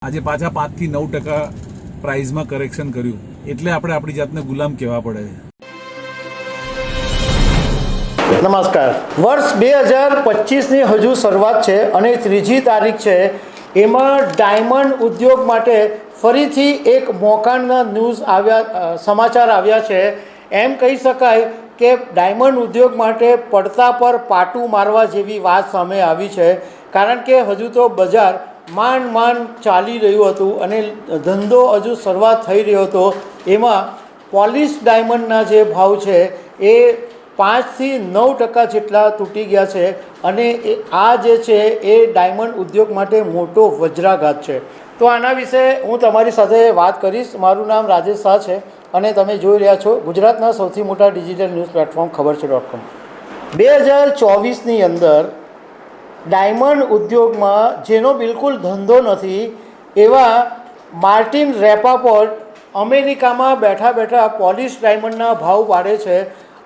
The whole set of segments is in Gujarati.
આજે પાછા 5 થી 9% પ્રાઇઝમાં કરેક્શન કર્યું, એટલે આપણે આપણી જાતને ગુલામ કહેવા પડે છે. નમસ્કાર. વર્ષ 2025ની હજુ શરૂઆત છે અને 3જી તારીખ છે. એમાં ડાયમંડ ઉદ્યોગ માટે ફરીથી એક મોકાના સમાચાર આવ્યા છે. એમ કહી શકાય કે ડાયમંડ ઉદ્યોગ માટે પડતા પર પાટું મારવા જેવી વાત સામે આવી છે. કારણ કે હજુ તો બજાર માંડ ચાલી રહ્યું હતું અને ધંધો હજુ શરૂઆત થઈ રહ્યો હતો. એમાં પોલિશ ડાયમંડના જે ભાવ છે એ 5 થી 9% જેટલા તૂટી ગયા છે અને આ જે છે એ ડાયમંડ ઉદ્યોગ માટે મોટો વજ્રાઘાત છે. તો આના વિશે હું તમારી સાથે વાત કરીશ. મારું નામ રાજેશ શાહ છે અને તમે જોઈ રહ્યા છો ગુજરાતના સૌથી મોટા ડિજિટલ ન્યૂઝ પ્લેટફોર્મ ખબરછે.com. 2024ની અંદર ડાયમંડ ઉદ્યોગમાં જેનો બિલકુલ ધંધો નથી એવા માર્ટિન રેપાપોર્ટ અમેરિકામાં બેઠા પોલિશ ડાયમંડના ભાવ પાડે છે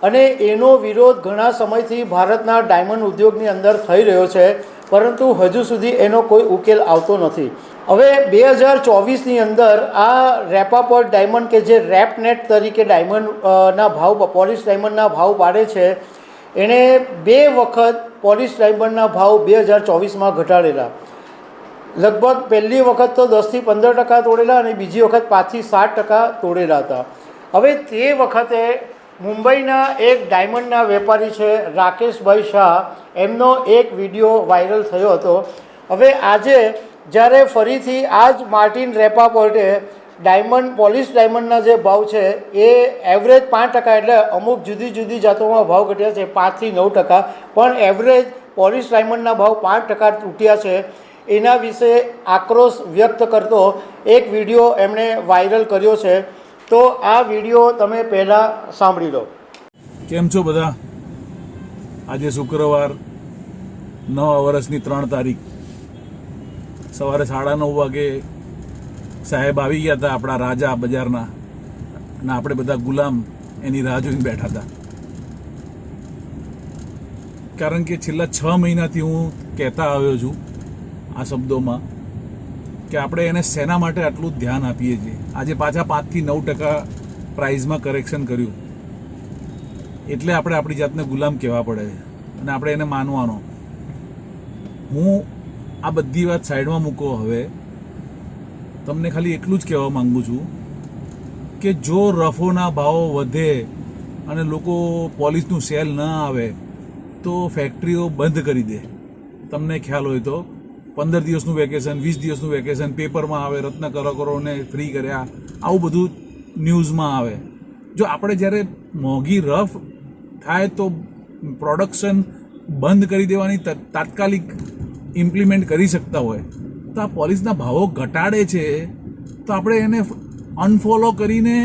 અને એનો વિરોધ ઘણા સમયથી ભારતના ડાયમંડ ઉદ્યોગની અંદર થઈ રહ્યો છે, પરંતુ હજુ સુધી એનો કોઈ ઉકેલ આવતો નથી. હવે 2024ની અંદર આ રેપાપોર્ટ ડાયમંડ કે જે રેપનેટ તરીકે ડાયમંડના ભાવ પોલિશ ડાયમંડના ભાવ પાડે છે, એણે 2 વખત પોલિશ ડાયમંડના ભાવ 2024માં ઘટાડેલા. લગભગ પહેલી વખત તો 10 થી 15% તોડેલા અને બીજી વખત 5 થી 7% તોડેલા હતા. હવે તે વખતે મુંબઈના એક ડાયમંડના વેપારી છે રાકેશભાઈ શાહ, એમનો એક વિડીયો વાયરલ થયો હતો. હવે આજે જ્યારે ફરીથી આ જ માર્ટિન રેપાપોર્ટે પોલિશ ડાયમંડના જે ભાવ છે એ એવરેજ 5%, એટલે અમુક જુદી જાતોમાં ભાવ ઘટ્યા છે 5 થી 9%, પણ એવરેજ પોલિશ ડાયમંડના ભાવ 5% તૂટ્યા છે. એના વિશે આક્રોશ વ્યક્ત કરતો એક વિડીયો એમણે વાયરલ કર્યો છે. તો આ વિડીયો તમે પહેલાં સાંભળી લો. કેમ છો બધા? આજે શુક્રવાર 9 વર્ષની 3 તારીખ સવારે 9:30 વાગે સાહેબ આવી ગયા હતા, આપણા રાજા બજારના, અને આપણે બધા ગુલામ એની રાહ જોઈને બેઠા હતા. કારણ કે છેલ્લા 6 મહિનાથી હું કહેતા આવ્યો છું આ શબ્દોમાં કે આપણે એને શેના માટે આટલું ધ્યાન આપીએ છીએ. આજે પાછા 5 થી 9% પ્રાઇઝમાં કરેક્શન કર્યું, એટલે આપણે આપણી જાતને ગુલામ કહેવા પડે છે અને આપણે એને માનવાનો. હું આ બધી વાત સાઈડમાં મૂકો. હવે તમને ખાલી એટલું જ કહેવા માગું છું કે જો રફોના ભાવો વધે અને લોકો પોલિશનું સેલ ન આવે તો ફેક્ટરીઓ બંધ કરી દે. તમને ખ્યાલ હોય તો 15 દિવસનું વેકેશન, 20 દિવસનું વેકેશન પેપરમાં આવે, રત્ન કલાકારોને ફ્રી કર્યા, આવું બધું ન્યૂઝમાં આવે. જો આપણે જ્યારે મોંઘી રફ થાય તો પ્રોડક્શન બંધ કરી દેવાની તાત્કાલિક ઇમ્પ્લિમેન્ટ કરી શકતા હોય, તો આ પોલિશના ભાવો ઘટાડે છે તો આપણે એને અનફોલો કરીને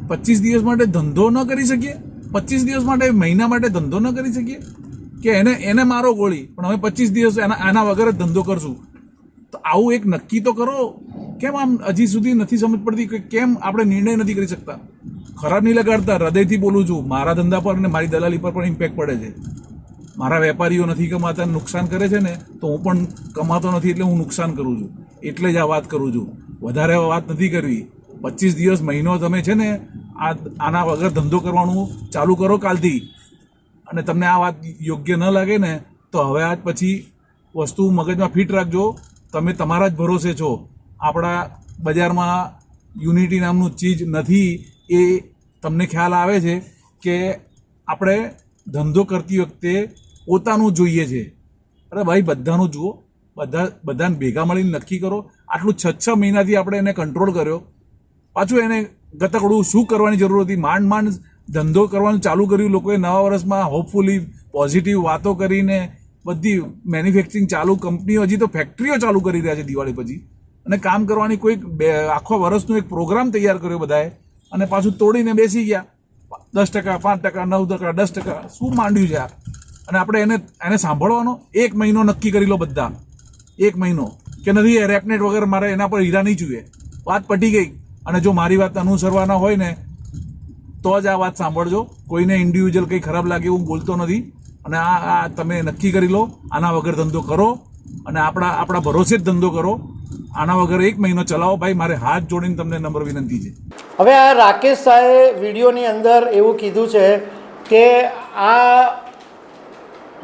25 દિવસ માટે ધંધો ન કરી શકીએ? 25 દિવસ માટે, મહિના માટે ધંધો ન કરી શકીએ? કે એને મારો ગોળી, પણ હવે 25 દિવસ આના વગર જ ધંધો કરશું? તો આવું એક નક્કી તો કરો. કેમ આમ હજી સુધી નથી સમજ પડતી કે કેમ આપણે નિર્ણય નથી કરી શકતા? ખરાબ નહીં લગાડતા, હૃદયથી બોલું છું. મારા ધંધા પર અને મારી દલાલી પર પણ ઇમ્પેક્ટ પડે છે. મારા વેપારીઓ નથી કમાતા, નુકસાન કરે છે ને, તો હું પણ કમાતો નથી એટલે હું નુકસાન કરું છું. એટલે જ આ વાત કરું છું, વધારે વાત નથી કરવી. 25 દિવસ, મહિનો તમે છે ને આના વગર ધંધો કરવાનું ચાલુ કરો કાલથી. અને તમને આ વાત યોગ્ય ન લાગે ને તો હવે આજ પછી વસ્તુ મગજમાં ફિટ રાખજો. તમે તમારા જ ભરોસે છો. આપણા બજારમાં યુનિટી નામનું ચીજ નથી, એ તમને ખ્યાલ આવે છે કે આપણે ધંધો કરતી વખતે પોતાનું જોઈએ છે. અરે ભાઈ, બધાનું જુઓ, બધાને ભેગા મળીને નક્કી કરો. આટલું 6 મહિનાથી આપણે એને કંટ્રોલ કર્યો, પાછું એને ગતકડું શું કરવાની જરૂર હતી? માંડ ધંધો કરવાનું ચાલુ કર્યું લોકોએ નવા વર્ષમાં, હોપફુલી પોઝિટિવ વાતો કરીને. બધી મેન્યુફેક્ચરિંગ ચાલુ, કંપનીઓ, હજી તો ફેક્ટરીઓ ચાલુ કરી રહ્યા છે દિવાળી પછી, અને કામ કરવાની કોઈ આખો વર્ષનો એક પ્રોગ્રામ તૈયાર કર્યો બધાએ, અને પાછું તોડીને બેસી ગયા. 10%, 5%, 9%, 10%, શું માંડ્યું છે આ? અને આપણે એને સાંભળવાનો 1 મહિનો નક્કી કરી લો બધા. 1 મહિનો કે નથી, રેપનેટ વગર મારે એના પર હીરા નહીં જોઈએ, વાત પટી ગઈ. અને જો મારી વાત અનુસરવાના હોય ને તો જ આ વાત સાંભળજો. કોઈને ઇન્ડિવિજ્યુઅલ કંઈ ખરાબ લાગે એવું બોલતો નથી. અને આ તમે નક્કી કરી લો, આના વગર ધંધો કરો અને આપણા ભરોસે જ ધંધો કરો. આના વગર 1 મહિનો ચલાવો ભાઈ, મારે હાથ જોડીને તમને નમ્ર વિનંતી છે. હવે આ રાકેશ શાહે વિડીયોની અંદર એવું કીધું છે કે આ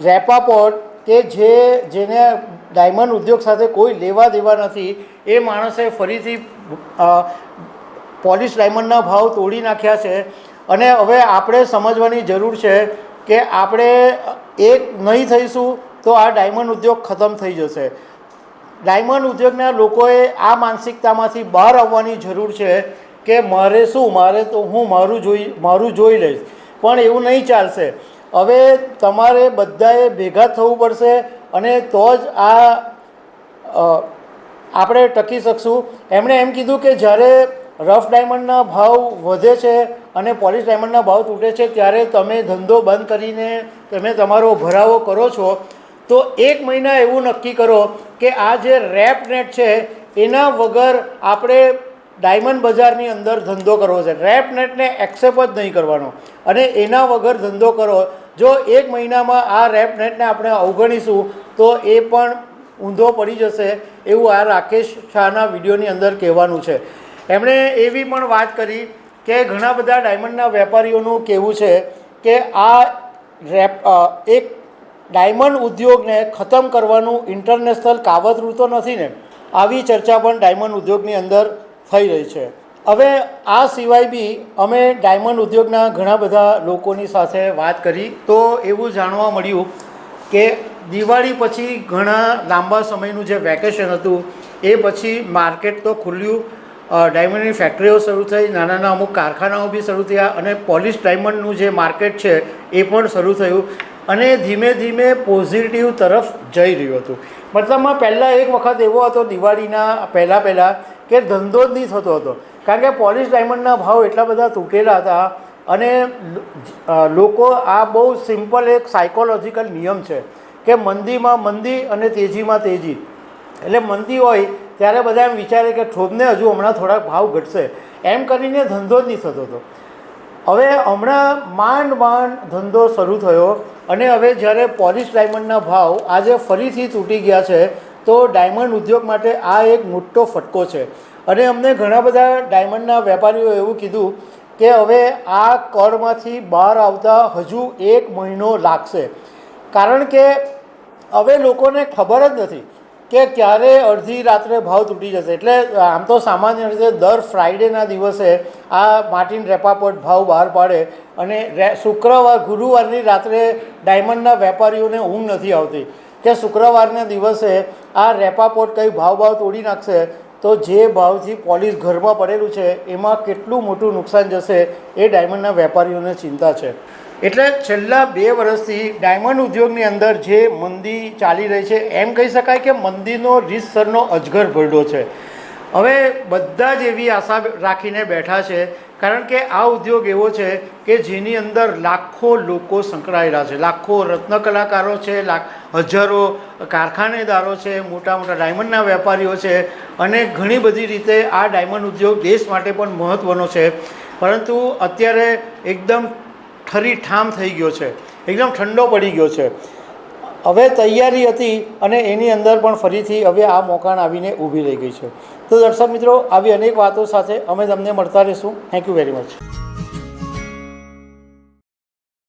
રેપાપોર્ટ કે જેને ડાયમંડ ઉદ્યોગ સાથે કોઈ લેવા દેવા નથી, એ માણસે ફરીથી પોલિશ ડાયમંડના ભાવ તોડી નાખ્યા છે. અને હવે આપણે સમજવાની જરૂર છે કે આપણે એક નહીં થઈશું તો આ ડાયમંડ ઉદ્યોગ ખતમ થઈ જશે. ડાયમંડ ઉદ્યોગના લોકોએ આ માનસિકતામાંથી બહાર આવવાની જરૂર છે કે મારે શું, મારે તો હું મારું જોઈ લઈશ, પણ એવું નહીં ચાલશે. હવે તમારે બધાએ ભેગા થવું પડશે અને તો જ આપણે ટકી શકશું. એમણે એમ કીધું કે જ્યારે રફ ડાયમંડના ભાવ વધે છે અને પોલિશ ડાયમંડના ભાવ તૂટે છે ત્યારે તમે ધંધો બંધ કરીને તમે તમારો ભરાવો કરો છો, તો 1 મહિના એવું નક્કી કરો કે આ જે રેપ નેટ છે એના વગર આપણે ડાયમંડ બજારની અંદર ધંધો કરવો છે. રેપ નેટને એક્સેપ્ટ જ નહીં કરવાનો અને એના વગર ધંધો કરો. જો 1 મહિનામાં આ રેપ નેટને આપણે અવગણીશું તો એ પણ ઊંધો પડી જશે, એવું આ રાકેશ શાહના વિડીયોની અંદર કહેવાનું છે. એમણે એવી પણ વાત કરી કે ઘણા બધા ડાયમંડના વેપારીઓનું કહેવું છે કે આ એક ડાયમંડ ઉદ્યોગને ખતમ કરવાનું ઇન્ટરનેશનલ કાવતરું તો નથી ને. આવી ચર્ચા પણ ડાયમંડ ઉદ્યોગની અંદર થઈ રહી છે. હવે આ સિવાય બી અમે ડાયમંડ ઉદ્યોગના ઘણા બધા લોકોની સાથે વાત કરી તો એવું જાણવા મળ્યું કે દિવાળી પછી ઘણા લાંબા સમયનું જે વેકેશન હતું એ પછી માર્કેટ તો ખુલ્યું, ડાયમંડની ફેક્ટરીઓ શરૂ થઈ, નાના નાના અમુક કારખાનાઓ બી શરૂ થયા અને પોલિશ ડાયમંડનું જે માર્કેટ છે એ પણ શરૂ થયું અને ધીમે ધીમે પોઝિટિવ તરફ જઈ રહ્યું હતું. મતલબમાં પહેલાં એક વખત એવો હતો દિવાળીના પહેલાં કે ધંધો જ નહીં થતો હતો, કારણ કે પોલિશ ડાયમંડના ભાવ એટલા બધા તૂટેલા હતા. અને લોકો આ બહુ સિમ્પલ એક સાયકોલોજીકલ નિયમ છે કે મંદીમાં મંદી અને તેજીમાં તેજી. એટલે મંદી હોય ત્યારે બધા એમ વિચારે કે થોભને હજુ હમણાં થોડાક ભાવ ઘટશે, એમ કરીને ધંધો જ નહીં થતો હતો. હવે હમણાં માંડ ધંધો શરૂ થયો અને હવે જ્યારે પોલિશ ડાયમંડના ભાવ આજે ફરીથી તૂટી ગયા છે તો ડાયમંડ ઉદ્યોગ માટે આ એક મોટો ફટકો છે. અને અમને ઘણા બધા ડાયમંડના વેપારીઓ એવું કીધું કે હવે આ કળમાંથી બહાર આવતા હજુ 1 મહિનો લાગશે, કારણ કે હવે લોકોને ખબર જ નથી કે ક્યારે અડધી રાત્રે ભાવ તૂટી જશે. એટલે આમ તો સામાન્ય રીતે દર ફ્રાઈડેના દિવસે આ માર્ટિન રેપાપોર્ટ ભાવ બહાર પાડે અને ગુરુવારની રાત્રે ડાયમંડના વેપારીઓને ઊંઘ નથી આવતી કે શુક્રવારના દિવસે આ રેપાપોર્ટ કંઈ ભાવ તોડી નાખશે તો જે ભાવથી પોલિશ ઘરમાં પડેલું છે એમાં કેટલું મોટું નુકસાન જશે એ ડાયમંડના વેપારીઓને ચિંતા છે. એટલે છેલ્લા 2 વર્ષથી ડાયમંડ ઉદ્યોગની અંદર જે મંદી ચાલી રહી છે એમ કહી શકાય કે મંદીનો રીતસરનો અજગર ભરડો છે. હવે બધા જ એવી આશા રાખીને બેઠા છે, કારણ કે આ ઉદ્યોગ એવો છે કે જેની અંદર લાખો લોકો સંકળાયેલા છે, લાખો રત્ન કલાકારો છે, હજારો કારખાનેદારો છે, મોટા મોટા ડાયમંડના વેપારીઓ છે અને ઘણી બધી રીતે આ ડાયમંડ ઉદ્યોગ દેશ માટે પણ મહત્ત્વનો છે. પરંતુ અત્યારે એકદમ ઠરીઠામ થઈ ગયો છે, એકદમ ઠંડો પડી ગયો છે. હવે તૈયારી હતી અને એની અંદર પણ ફરીથી હવે આ મોકાણ આવીને ઊભી રહી ગઈ છે. તો દર્શક મિત્રો, આવી અનેક વાતો સાથે અમે તમને મળતા રહીશું. Thank you very much.